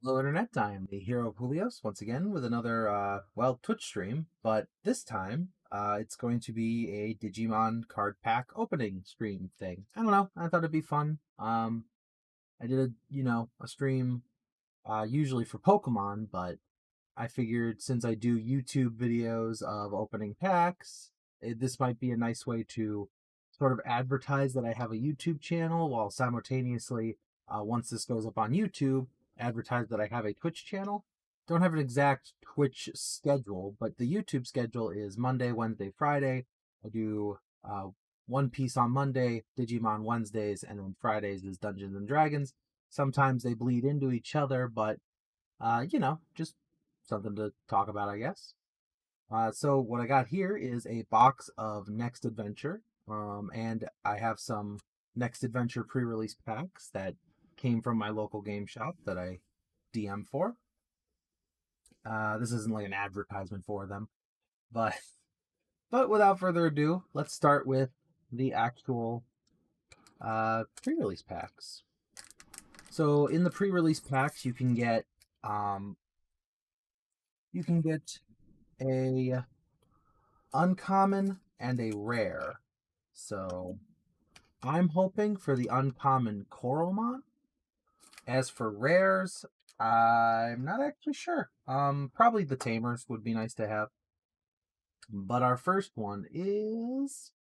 Hello, Internet. I am the Hero Julios once again with another, Twitch stream, but this time it's going to be a Digimon card pack opening stream thing. I don't know. I thought it'd be fun. I did a stream usually for Pokemon, but I figured since I do YouTube videos of opening packs, this might be a nice way to sort of advertise that I have a YouTube channel while simultaneously, once this goes up on YouTube, advertise that I have a Twitch channel. Don't have an exact Twitch schedule, but the YouTube schedule is Monday, Wednesday, Friday. I do One Piece on Monday, Digimon Wednesdays, and then Fridays is Dungeons and Dragons. Sometimes they bleed into each other, but just something to talk about, I guess. So what I got here is a box of Next Adventure, and I have some Next Adventure pre-release packs that came from my local game shop that I DM for. This isn't like an advertisement for them, but without further ado, let's start with the actual pre-release packs. So in the pre-release packs, you can get a uncommon and a rare. So I'm hoping for the uncommon Coromon. As for rares, I'm not actually sure. Probably the Tamers would be nice to have. But our first one is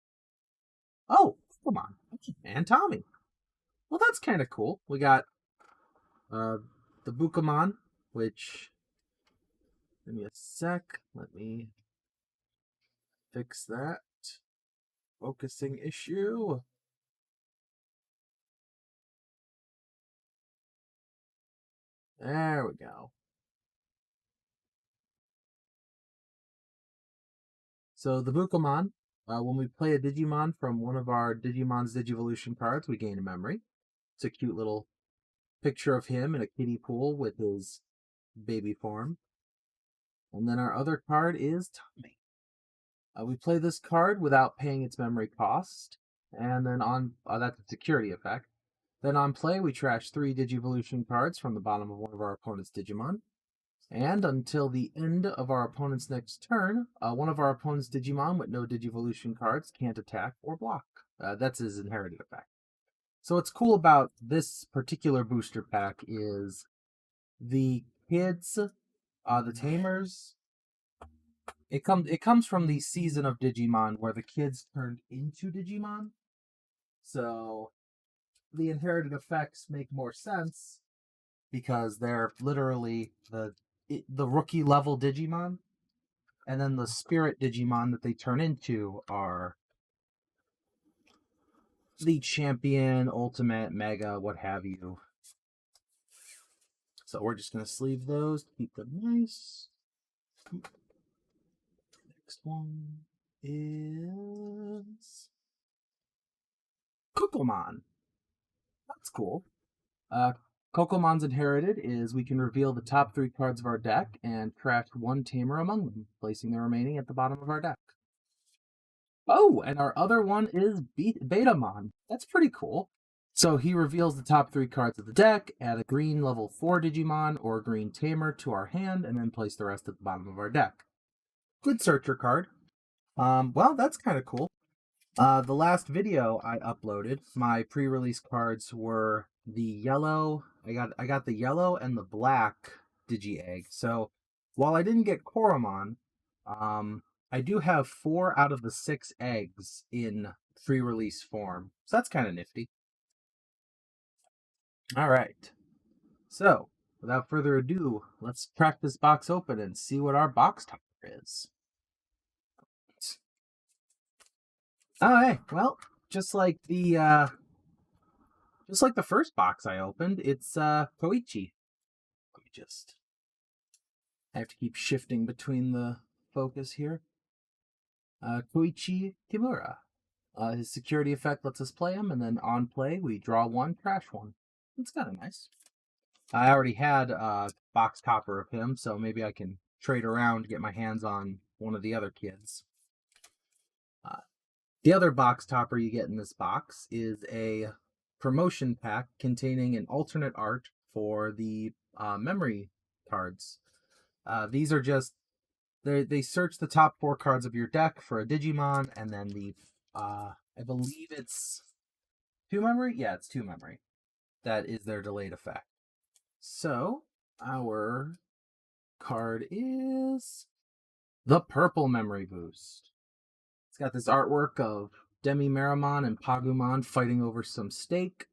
Pokemon and Tommy. Well, that's kind of cool. We got the Bukamon, which, give me a sec. Let me fix that focusing issue. There we go. So the Bukamon, when we play a Digimon from one of our Digimon's Digivolution cards, we gain a memory. It's a cute little picture of him in a kiddie pool with his baby form. And then our other card is Tommy. We play this card without paying its memory cost, and then on that's a security effect. Then on play, we trash 3 Digivolution cards from the bottom of one of our opponent's Digimon. And until the end of our opponent's next turn, one of our opponent's Digimon with no Digivolution cards can't attack or block. That's his inherited effect. So what's cool about this particular booster pack is the kids, the Tamers. It comes from the season of Digimon where the kids turned into Digimon. So the inherited effects make more sense because they're literally the rookie level Digimon, and then the spirit Digimon that they turn into are the champion, ultimate, mega, what have you. So we're just going to sleeve those to keep them nice. Next one is Kokomon. That's cool. Kokomon's inherited is we can reveal the top 3 cards of our deck and craft 1 Tamer among them, placing the remaining at the bottom of our deck. Oh, and our other one is Betamon. That's pretty cool. So he reveals the top 3 cards of the deck, add a green level 4 Digimon or a green Tamer to our hand, and then place the rest at the bottom of our deck. Good searcher card. Well, that's kind of cool. The last video I uploaded, my pre-release cards were the yellow. I got the yellow and the black Digi-Egg. So while I didn't get Coromon, I do have 4 out of the 6 eggs in pre-release form. So that's kind of nifty. All right. So without further ado, let's crack this box open and see what our box topper is. Oh, hey, well, just like the first box I opened, it's Koichi. Let me just, I have to keep shifting between the focus here. Koichi Kimura. His security effect lets us play him, and then on play we draw 1, trash 1. It's kind of nice. I already had a box topper of him, so maybe I can trade around to get my hands on one of the other kids. The other box topper you get in this box is a promotion pack containing an alternate art for the memory cards. These are just they search the top 4 cards of your deck for a Digimon, and then I believe it's 2 memory. Yeah, it's 2 memory. That is their delayed effect. So our card is the Purple Memory Boost. It's got this artwork of Demi-Meramon and Pagumon fighting over some steak.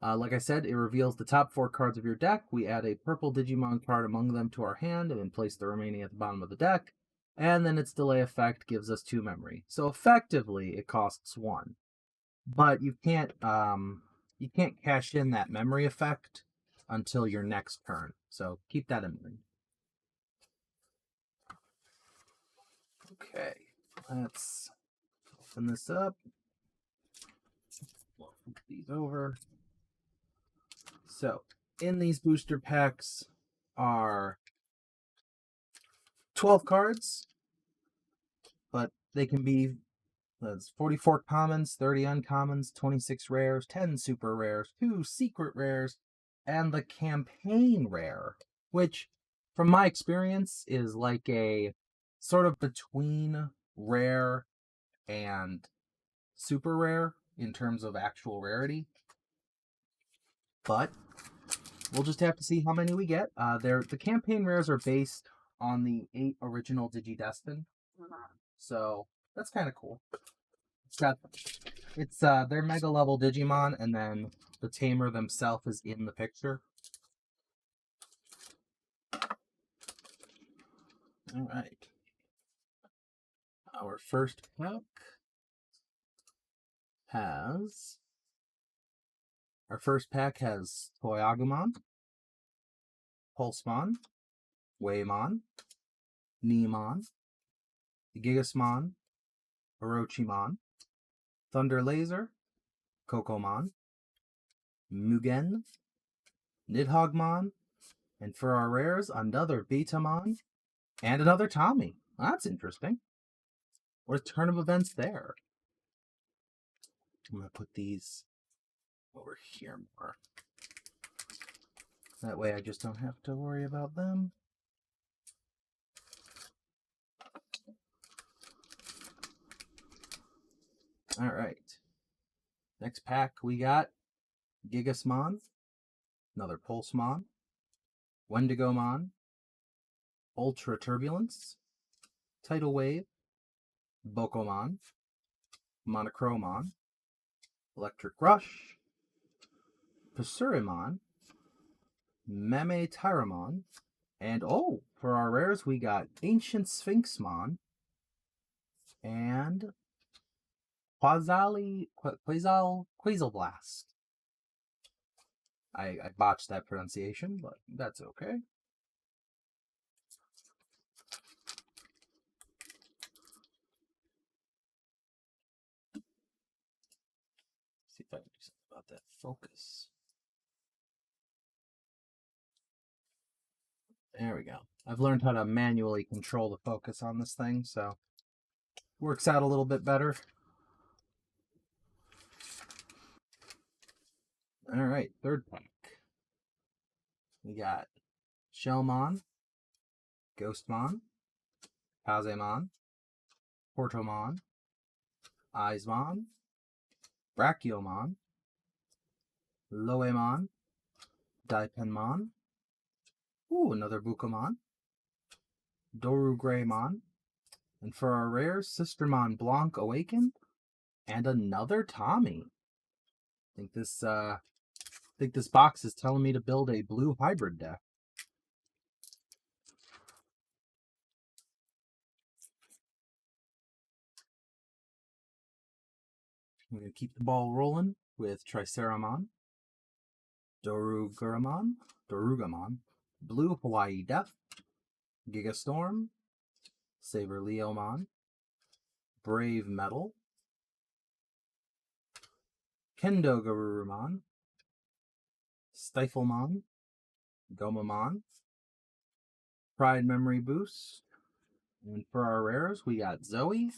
Like I said, it reveals the top 4 cards of your deck. We add a purple Digimon card among them to our hand and then place the remaining at the bottom of the deck. And then its delay effect gives us 2 memory. So effectively, it costs 1. But you can't cash in that memory effect until your next turn. So keep that in mind. Okay, let's open this up. We'll flip these over. So, in these booster packs are 12 cards, but they can be 44 commons, 30 uncommons, 26 rares, 10 super rares, 2 secret rares, and the campaign rare, which, from my experience, is like a sort of between rare and super rare in terms of actual rarity. But we'll just have to see how many we get. The campaign rares are based on the 8 original Digidestin, so that's kind of cool. It's their mega level Digimon, and then the tamer themselves is in the picture. All right. Our first pack has Toyagumon, Pulsemon, Waymon, Neemon, Gigasmon, Orochimon, Thunder Laser, Kokomon, Mugen, Nidhoggmon, and for our rares, another Betamon, and another Tommy. That's interesting. What a turn of events there. I'm going to put these over here more. That way I just don't have to worry about them. Alright. Next pack we got Gigasmon, another Pulsemon, Wendigomon, Ultra Turbulence, Tidal Wave, Bokomon, Monochromon, Electric Rush, Pasurimon, Meme Tyramon, and for our rares we got Ancient Sphinxmon and Quasilblast. I botched that pronunciation, but that's okay. See if I can do something about that focus. There we go. I've learned how to manually control the focus on this thing, so works out a little bit better. Alright, third pack. We got Shellmon, Ghostmon, Kazemon, Portomon, Eismon, Brachiomon, Loemon, Daipenmon, another Bukomon, Doru Greymon, and for our rares, Sistermon Blanc Awaken, and another Tommy. I think this box is telling me to build a blue hybrid deck. I'm going to keep the ball rolling with Triceramon, Dorugamon, Blue Hawaii Death, Gigastorm, Saber Leomon, Brave Metal, Kendo Garurumon, Stiflemon, Gomamon, Pride Memory Boost, and for our rares, we got Zoe.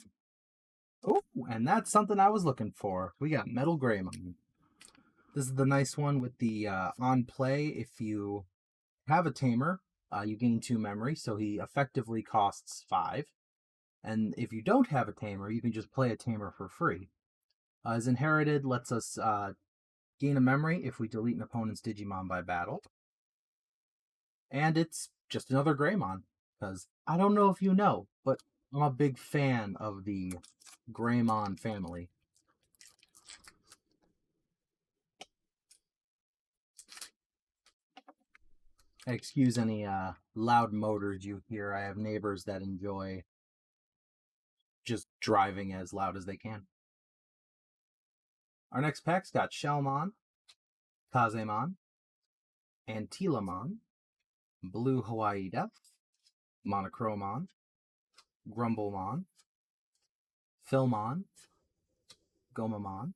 Oh, and that's something I was looking for. We got Metal Greymon. This is the nice one with the on play. If you have a tamer, you gain 2 memory, so he effectively costs 5. And if you don't have a tamer, you can just play a tamer for free. His inherited lets us gain a memory if we delete an opponent's Digimon by battle. And it's just another Greymon, because I don't know if you know, but I'm a big fan of the Greymon family. Excuse any loud motors you hear. I have neighbors that enjoy just driving as loud as they can. Our next pack's got Shellmon, Kazemon, Antilamon, Blue Hawaii Death, Monochromon, Grumblemon, Philmon, Gomamon,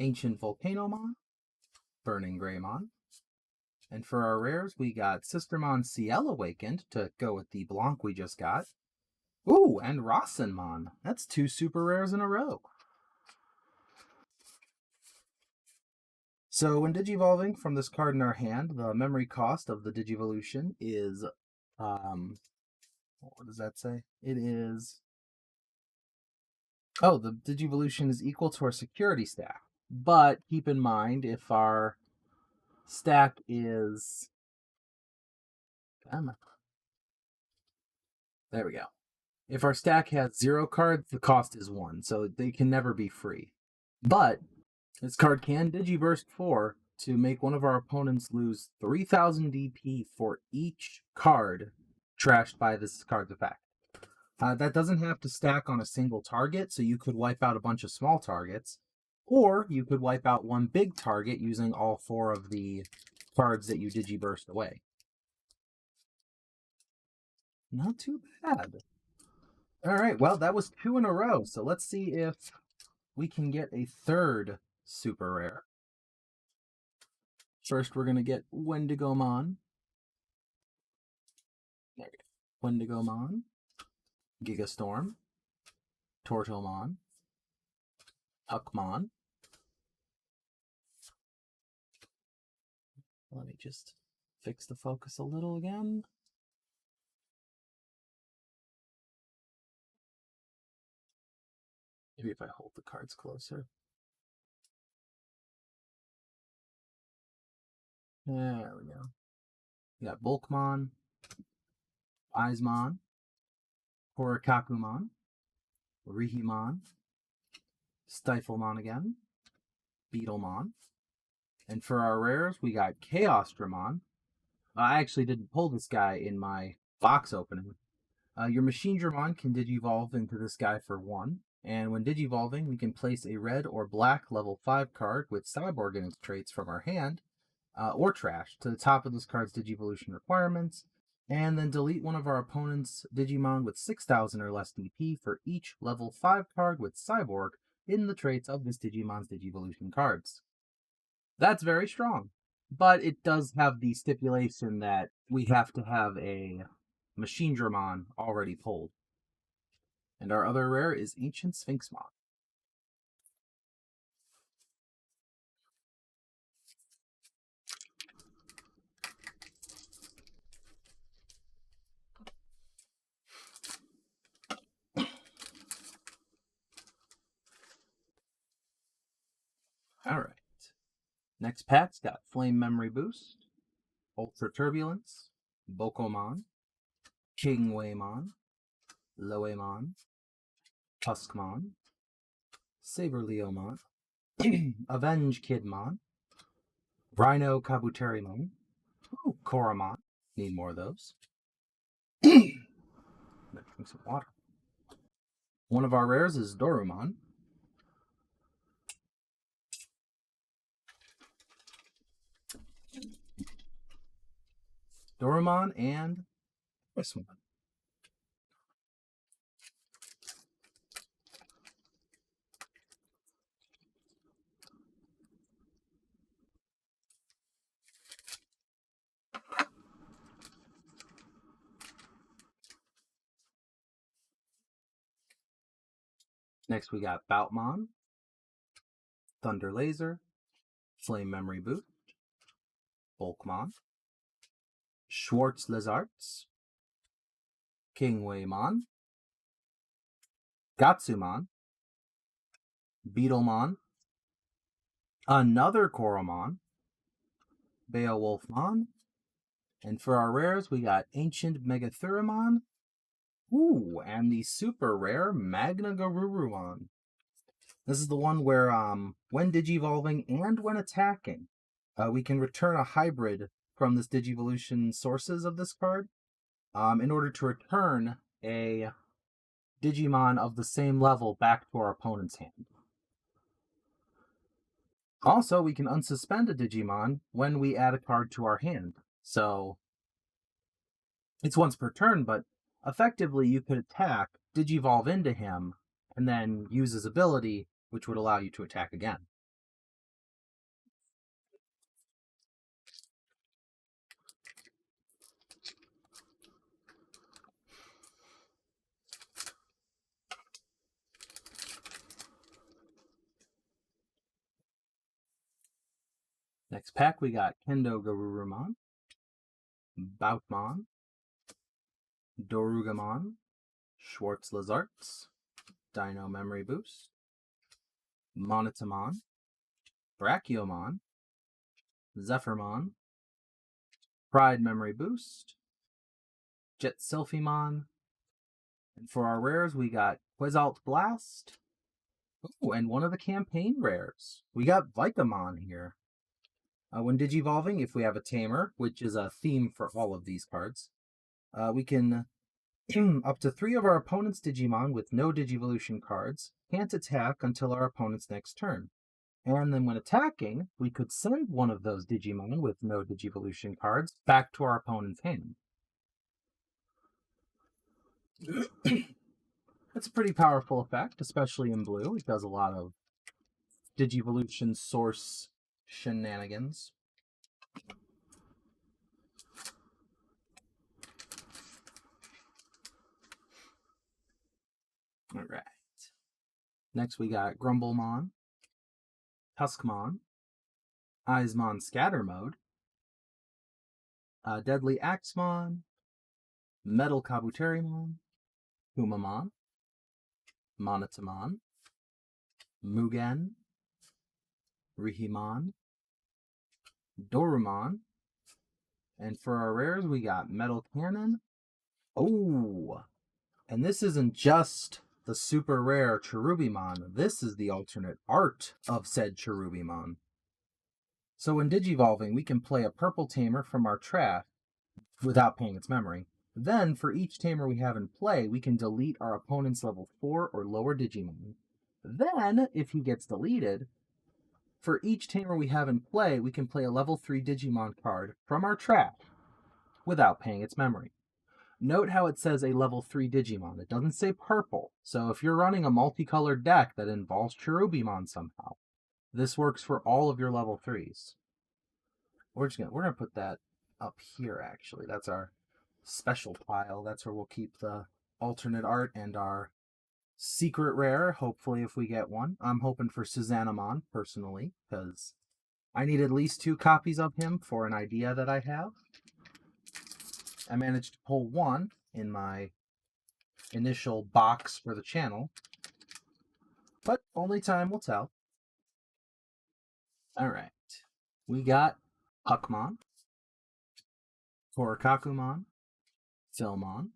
Ancient Volcanomon, Burning Greymon. And for our rares, we got Sistermon Ciel Awakened to go with the Blanc we just got. Ooh, and Rossenmon. That's 2 super rares in a row. So when digivolving from this card in our hand, the memory cost of the Digivolution is, what does that say? It is, the Digivolution is equal to our security stack. But keep in mind, if our stack is, there we go. If our stack has 0 cards, the cost is 1, so they can never be free. But this card can Digiburst 4 to make one of our opponents lose 3,000 DP for each card trashed by this card's effect. That doesn't have to stack on a single target, so you could wipe out a bunch of small targets, or you could wipe out one big target using all 4 of the cards that you Digiburst away. Not too bad. All right, well, that was 2 in a row, so let's see if we can get a third super rare. First, we're going to get Wendigomon. There we go. Wendigomon, Gigastorm, Tortomon, Huckmon. Let me just fix the focus a little again. Maybe if I hold the cards closer. There we go. We got Bulkmon, Aizmon, Horikakumon, Rihimon, Stiflemon again, Beetlemon. And for our rares, we got Chaosdramon. I actually didn't pull this guy in my box opening. Your Machine Dramon can Digivolve into this guy for 1. And when Digivolving, we can place a red or black level 5 card with Cyborg in its traits from our hand, or trash, to the top of this card's Digivolution requirements, and then delete one of our opponent's Digimon with 6,000 or less DP for each level 5 card with Cyborg in the traits of this Digimon's Digivolution cards. That's very strong, but it does have the stipulation that we have to have a Machine Dramon already pulled. And our other rare is Ancient Sphinxmon. All right. Next pack's got Flame Memory Boost, Ultra Turbulence, Bokomon, King Waymon, Loemon, Tuskmon, Saber Leomon, Avenge Kidmon, Rhino Kabuterimon, Koromon. Need more of those. Drink some water. One of our rares is Dorumon. Dorumon and this one. Next we got Boutmon, Thunder Laser, Flame Memory Boost, Bulkmon, Schwartz Lizards, Kingwaymon, Gatsumon, Beetlemon, another Coromon, Beowulfmon, and for our rares, we got Ancient Megathuramon, ooh, and the super rare Magna Garurumon. This is the one where, when Digivolving and when attacking, we can return a hybrid from this Digivolution sources of this card, in order to return a Digimon of the same level back to our opponent's hand. Also, we can unsuspend a Digimon when we add a card to our hand. So, it's once per turn, but effectively you could attack, Digivolve into him, and then use his ability, which would allow you to attack again. Next pack, we got Kendo Garurumon, Boutmon, Dorugamon, Schwartz Lizards, Dino Memory Boost, Monitamon, Brachiomon, Zephyrmon, Pride Memory Boost, Jet Sylphimon, and for our rares, we got Quasalt Blast, ooh, and one of the campaign rares. We got Vicamon here. When Digivolving, if we have a Tamer, which is a theme for all of these cards, we can up to 3 of our opponent's Digimon with no Digivolution cards can't attack until our opponent's next turn. And then when attacking, we could send one of those Digimon with no Digivolution cards back to our opponent's hand. It's a pretty powerful effect, especially in blue. It does a lot of Digivolution source shenanigans. Alright. Next we got Grumblemon, Tuskmon, Eismon Scatter Mode, Deadly Axemon, Metal Kabuterimon, Humamon, Monitamon, Mugen, Rihimon, Dorumon, and for our rares we got Metal Cannon. Oh, and this isn't just the super rare Cherubimon. This is the alternate art of said Cherubimon. So when Digivolving, we can play a purple tamer from our trash without paying its memory. Then, for each tamer we have in play, we can delete our opponent's level 4 or lower Digimon. Then, if he gets deleted, for each tamer we have in play, we can play a level 3 Digimon card from our trash without paying its memory. Note how it says a level 3 Digimon. It doesn't say purple. So if you're running a multicolored deck that involves Cherubimon somehow, this works for all of your level 3s. We're gonna put that up here actually. That's our special pile. That's where we'll keep the alternate art and our secret rare, hopefully if we get one. I'm hoping for Susanamon personally, because I need at least 2 copies of him for an idea that I have. I managed to pull 1 in my initial box for the channel, but only time will tell. Alright, we got Puckmon, Torikakumon, Philmon,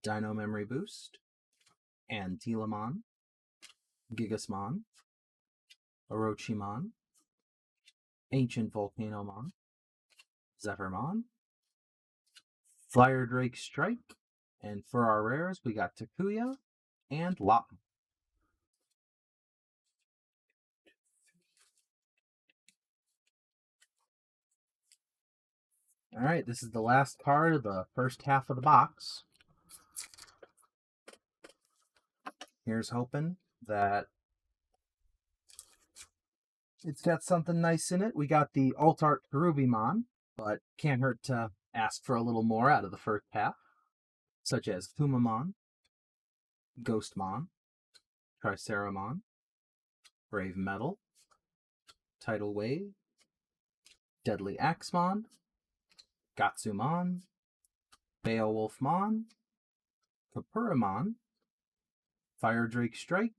Dino Memory Boost, Antilamon, Gigasmon, Orochimon, Ancient Volcanomon, Zephyrmon, Flyer Drake Strike, and for our rares, we got Takuya and Lop. Alright, this is the last card of the first half of the box. Here's hoping that it's got something nice in it. We got the Alt Art Cherubimon, but can't hurt to ask for a little more out of the first half, such as Kumamon, Ghostmon, Triceramon, Brave Metal, Tidal Wave, Deadly Axemon, Gatsumon, Beowulfmon, Kapuramon, Fire Drake Strike,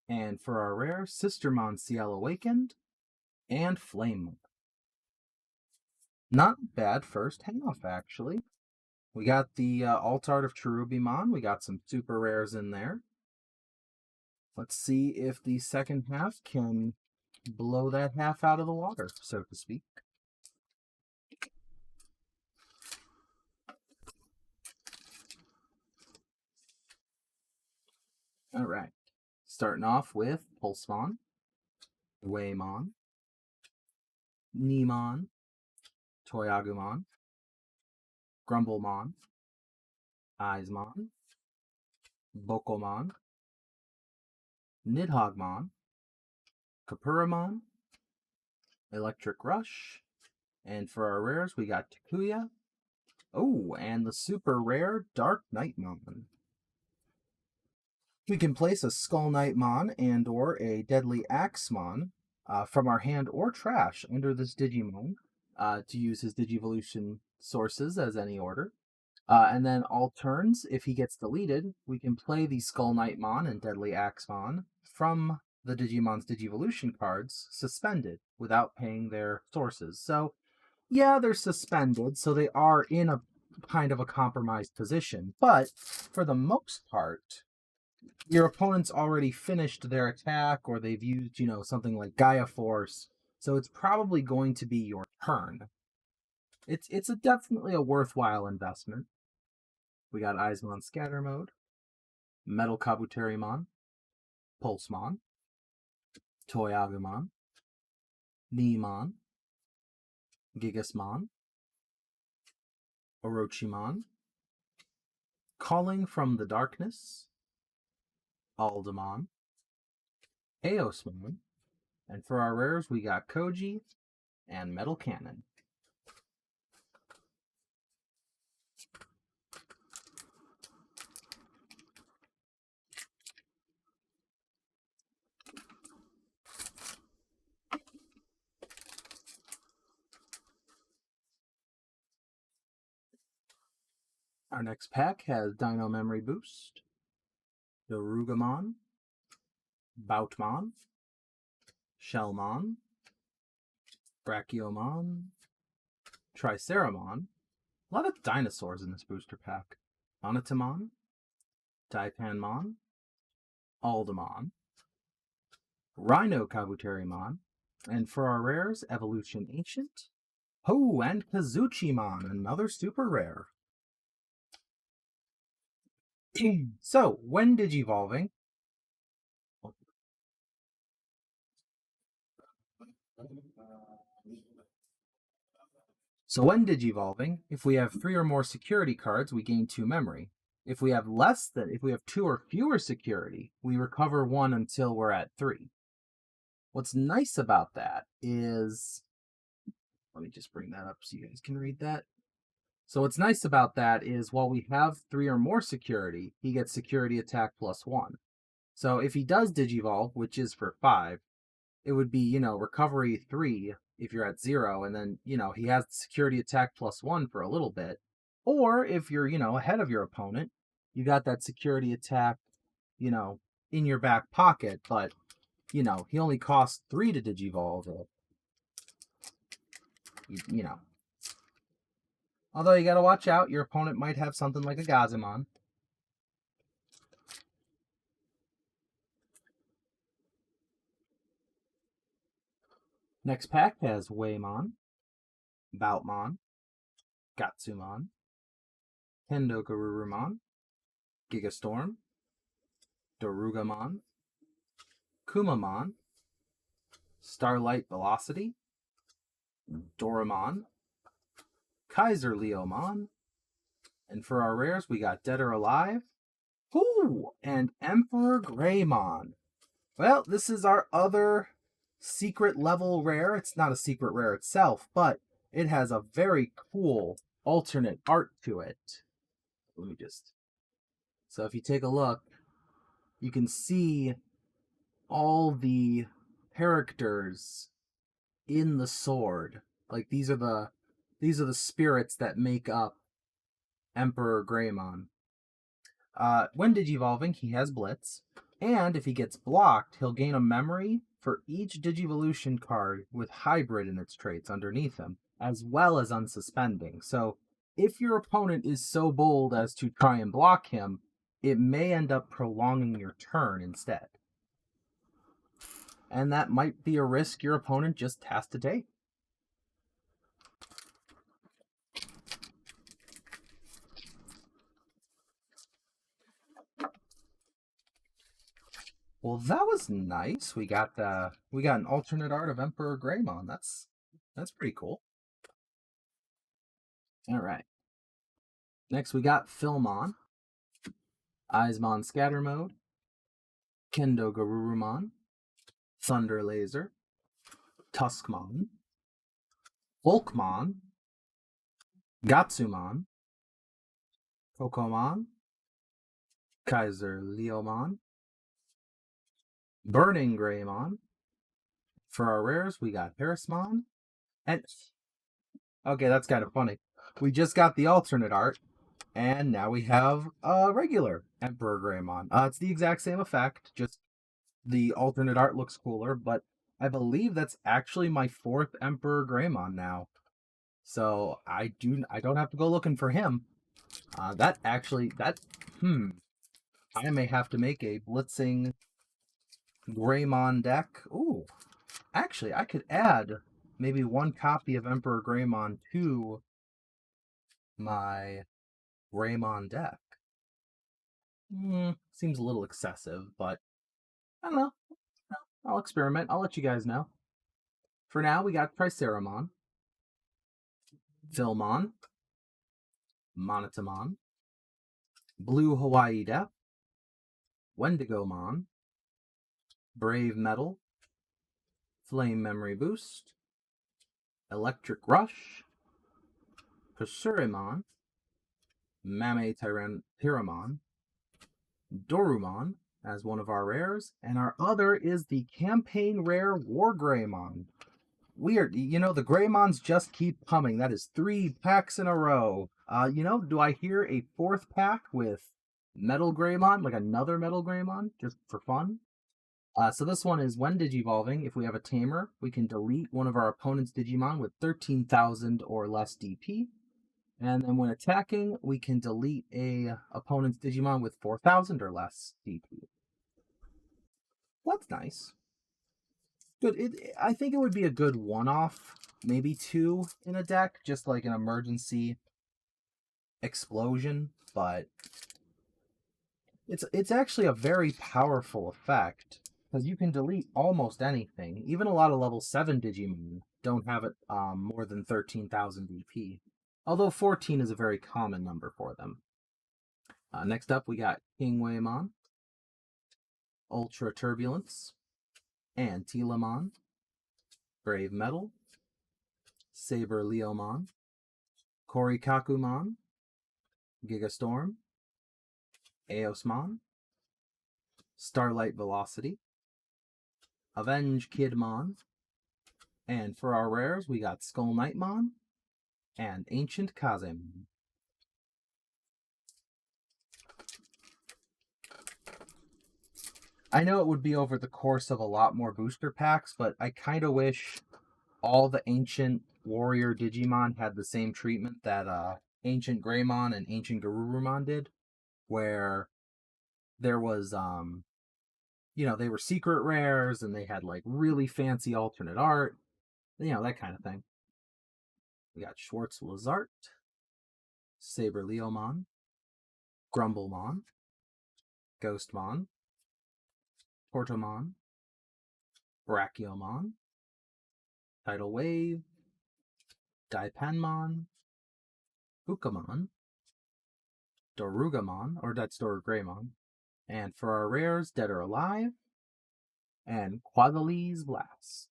and for our rare, Sistermon Ciel Awakened, and Flame. Not bad first half, actually. We got the Alt Art of Cherubimon. We got some super rares in there. Let's see if the second half can blow that half out of the water, so to speak. All right. Starting off with Pulsemon, Waymon, Neemon, Toyagumon, Grumblemon, Eismon, Bokomon, Nidhoggmon, Kapuramon, Electric Rush, and for our rares we got Takuya. Oh, and the super rare Dark Knightmon. We can place a Skull Knightmon and or a Deadly Axemon from our hand or trash under this Digimon to use his Digivolution sources as any order. And then all turns, if he gets deleted, we can play the Skull Knightmon and Deadly Axemon from the Digimon's Digivolution cards suspended without paying their sources. So, yeah, they're suspended, so they are in a kind of a compromised position. But for the most part, your opponent's already finished their attack, or they've used, something like Gaia Force, so it's probably going to be your turn. It's definitely a worthwhile investment. We got Eismon Scatter Mode, Metal Kabuterimon, Pulsemon, Toyagumon, Neemon, Gigasmon, Orochimon, Calling from the Darkness, Aldemon, Eosmon, and for our rares we got Koji and Metal Cannon. Our next pack has Dino Memory Boost, Dorugamon, Boutmon, Shellmon, Brachiomon, Triceramon. A lot of dinosaurs in this booster pack. Onitamon, Taipanmon, Aldemon, Rhino Kabuterimon, and for our rares, Evolution Ancient, oh, and Kazuchimon, another super rare. So, when Digivolving, if we have 3 or more security cards, we gain 2 memory. If we have 2 or fewer security, we recover 1 until we're at 3. What's nice about that is, let me just bring that up so you guys can read that. So what's nice about that is while we have 3 or more security, he gets security attack +1. So if he does Digivolve, which is for 5, it would be, recovery 3 if you're at 0, and then, he has security attack +1 for a little bit. Or if you're, ahead of your opponent, you got that security attack, in your back pocket, but, he only costs 3 to Digivolve it. Although you gotta watch out, your opponent might have something like a Gazimon. Next pack has Waymon, Boutmon, Gatsumon, Tendogarurumon, Gigastorm, Dorugamon, Kumamon, Starlight Velocity, Doramon, Kaiser Leomon, and for our rares we got Dead or Alive, ooh, and Emperor Greymon. Well, this is our other secret level rare. It's not a secret rare itself, but it has a very cool alternate art to it. Let me just... So if you take a look, you can see all the characters in the sword. Like, these are the These are the spirits that make up Emperor Greymon. When Digivolving, he has Blitz, and if he gets blocked, he'll gain a memory for each Digivolution card with Hybrid in its traits underneath him, as well as Unsuspending. So if your opponent is so bold as to try and block him, it may end up prolonging your turn instead. And that might be a risk your opponent just has to take. Well, that was nice. We got an alternate art of Emperor Greymon. That's pretty cool. All right. Next we got Philmon, Eismon Scatter Mode, Kendo Garurumon, Thunder Laser, Tuskmon, Volkmon, Gatsumon, Kokomon, Kaiser Leomon, Burning Greymon. For our rares, we got Parismon, and okay, that's kind of funny. We just got the alternate art, and now we have a regular Emperor Greymon. It's the exact same effect, just the alternate art looks cooler, but I believe that's actually my 4th Emperor Greymon now. So I don't have to go looking for him. I may have to make a blitzing Greymon deck. Ooh, actually, I could add maybe 1 copy of Emperor Greymon to my Greymon deck. Seems a little excessive, but I don't know. I'll experiment. I'll let you guys know. For now, we got Triceramon, Philmon, Monotamon, Blue Hawaii Death, Wendigomon, Brave Metal, Flame Memory Boost, Electric Rush, Pasurimon, Mame Tyramon, Dorumon as one of our rares, and our other is the campaign rare War Greymon. Weird, the Greymons just keep coming. That is 3 packs in a row. Do I hear a 4th pack with Metal Greymon, like another Metal Greymon, just for fun? So this one is when Digivolving, if we have a Tamer, we can delete one of our opponent's Digimon with 13,000 or less DP. And then when attacking, we can delete a opponent's Digimon with 4,000 or less DP. That's nice. Good. I think it would be a good one-off, maybe 2 in a deck, just like an emergency explosion, but it's actually a very powerful effect, because you can delete almost anything. Even a lot of level 7 Digimon don't have it more than 13,000 DP. Although 14 is a very common number for them. Next up, we got Kingwaymon, Ultra Turbulence, Antilamon, Brave Metal, Saber Leomon, Korikakumon, Gigastorm, Eosmon, Starlight Velocity, Avenge Kidmon, and for our rares, we got Skull Knightmon and Ancient Kazemon. I know it would be over the course of a lot more booster packs, but I kind of wish all the Ancient Warrior Digimon had the same treatment that Ancient Greymon and Ancient Garurumon did, where there was, they were secret rares and they had like really fancy alternate art, that kind of thing. We got Schwartz Lazart, Saber Leomon, Grumblemon, Ghostmon, Portomon, Brachiomon, Tidal Wave, Daipanmon, Ukamon, Dorugamon, or that's Greymon, and for our rares, Dead or Alive, and Quadalese Blast.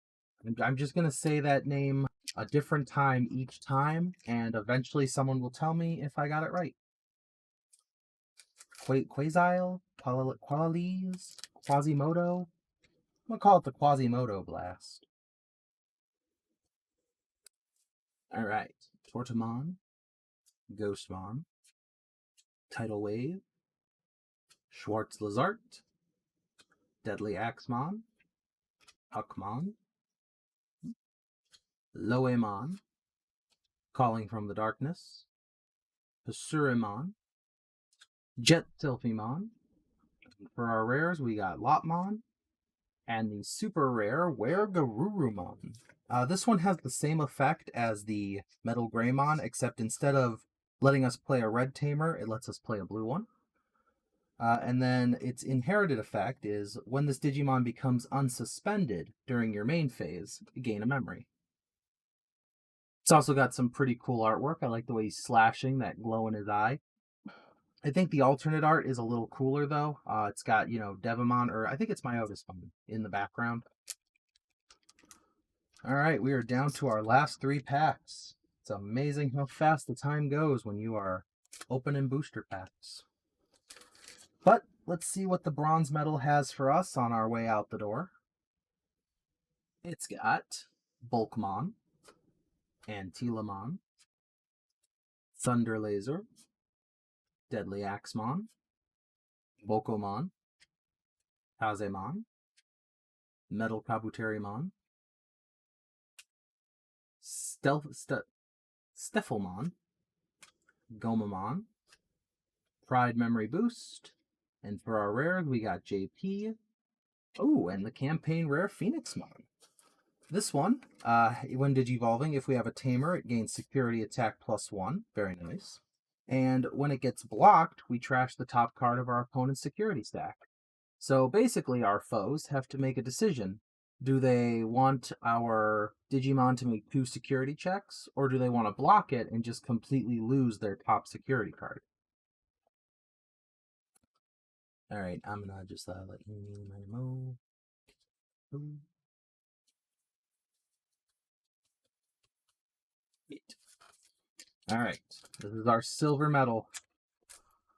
I'm just going to say that name a different time each time, and eventually someone will tell me if I got it right. Quasile, Qualise, Quasimodo. I'm going to call it the Quasimodo Blast. All right. Sportamon, Ghostmon, Tidal Wave, Schwartz Lazart, Deadly Axemon, Huckmon, Loemon, Calling from the Darkness, Pasurimon, Jet Sylphimon. For our rares, we got Lopmon, and the super rare Weregarurumon. This one has the same effect as the Metal Greymon, except instead of letting us play a red tamer, it lets us play a blue one. And then its inherited effect is when this Digimon becomes unsuspended during your main phase, you gain a memory. It's also got some pretty cool artwork. I like the way he's slashing, that glow in his eye. I think the alternate art is a little cooler, though. It's got, Devamon, or I think it's Myotismon in the background. All right, we are down to our last 3 packs. It's amazing how fast the time goes when you are opening booster packs. But let's see what the bronze medal has for us on our way out the door. It's got Bulkmon, Antilamon, Thunder Laser, Deadly Axemon, Bokomon, Kazemon, Metal Kabuterimon, Steffelmon, Gomamon, Pride Memory Boost, and for our rare, we got JP. Oh, and the campaign rare Phoenixmon. This one, when digivolving, if we have a tamer, it gains security attack +1. Very nice. And when it gets blocked, we trash the top card of our opponent's security stack. So basically, our foes have to make a decision. Do they want our Digimon to make 2 security checks, or do they want to block it and just completely lose their top security card? All right, I'm going to just let you move. All right, this is our silver medal,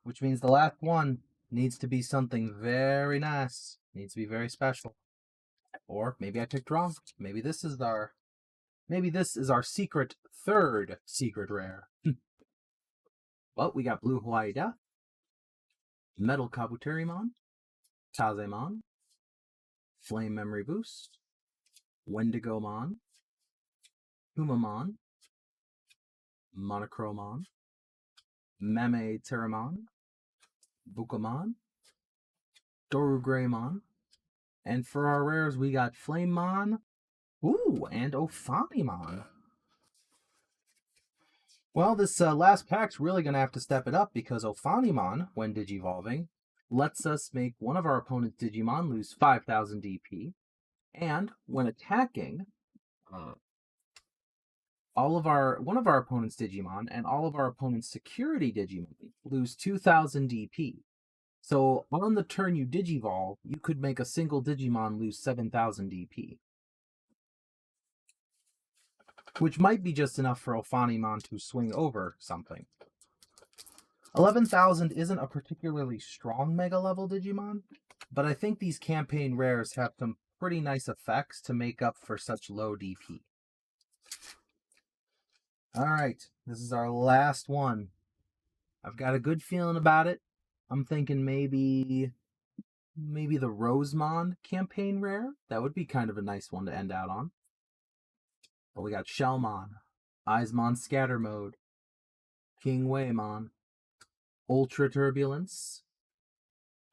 which means the last one needs to be something very nice. Needs to be very special. Or maybe I picked wrong. Maybe this is our secret 3rd secret rare. Well, we got Blue Hawaii Death, Metal Kabuterimon, Tazemon, Flame Memory Boost, Wendigomon, Humamon, Monochromon, Mame Terramon, Bukamon, Dorugreymon, and for our rares we got Flamemon, and Ophanimon. Well, this last pack's really going to have to step it up because Ophanimon, when digivolving, lets us make one of our opponent's Digimon lose 5,000 DP, and when attacking, one of our opponent's Digimon and all of our opponent's security Digimon lose 2,000 DP. So on the turn you digivolve, you could make a single Digimon lose 7,000 DP. Which might be just enough for Ophanimon to swing over something. 11,000 isn't a particularly strong Mega level Digimon, but I think these campaign rares have some pretty nice effects to make up for such low DP. Alright, this is our last one. I've got a good feeling about it. I'm thinking maybe the Rosemon campaign rare. That would be kind of a nice one to end out on. But we got Shellmon, Eismon Scatter Mode, King Waymon, Ultra Turbulence,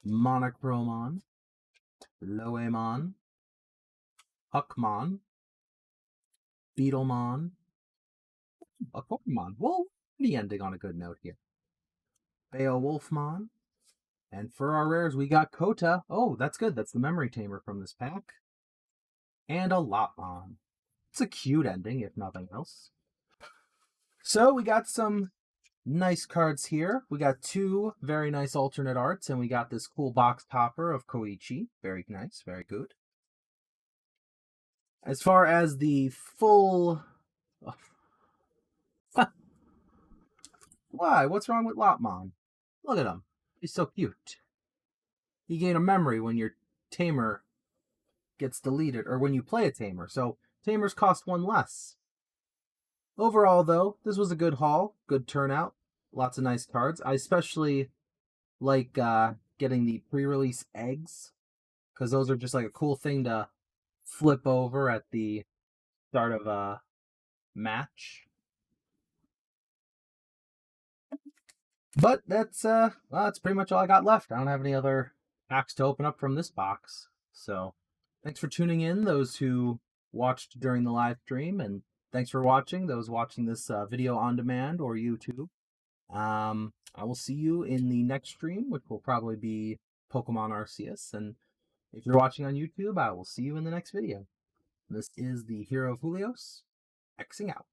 Monochromon, Loemon, Huckmon, Beetlemon, a Pokemon. Well, the ending on a good note here. Beowulfmon, and for our rares we got Kota. Oh, that's good. That's the memory tamer from this pack. And a Lopmon. It's a cute ending, if nothing else. So we got some nice cards here. We got 2 very nice alternate arts, and we got this cool box topper of Koichi. Very nice, very good. As far as the full... Why? What's wrong with Lopmon? Look at him. He's so cute. You gain a memory when your tamer gets deleted, or when you play a tamer. So tamers cost 1 less. Overall, though, this was a good haul, good turnout, lots of nice cards. I especially like getting the pre-release eggs because those are just like a cool thing to flip over at the start of a match. But that's pretty much all I got left. I don't have any other packs to open up from this box. So thanks for tuning in, those who watched during the live stream, and thanks for watching those watching this video on demand or YouTube. I will see you in the next stream, which will probably be Pokemon Arceus. And if you're watching on YouTube, I will see you in the next video. This is the Hero of Julios, Xing out.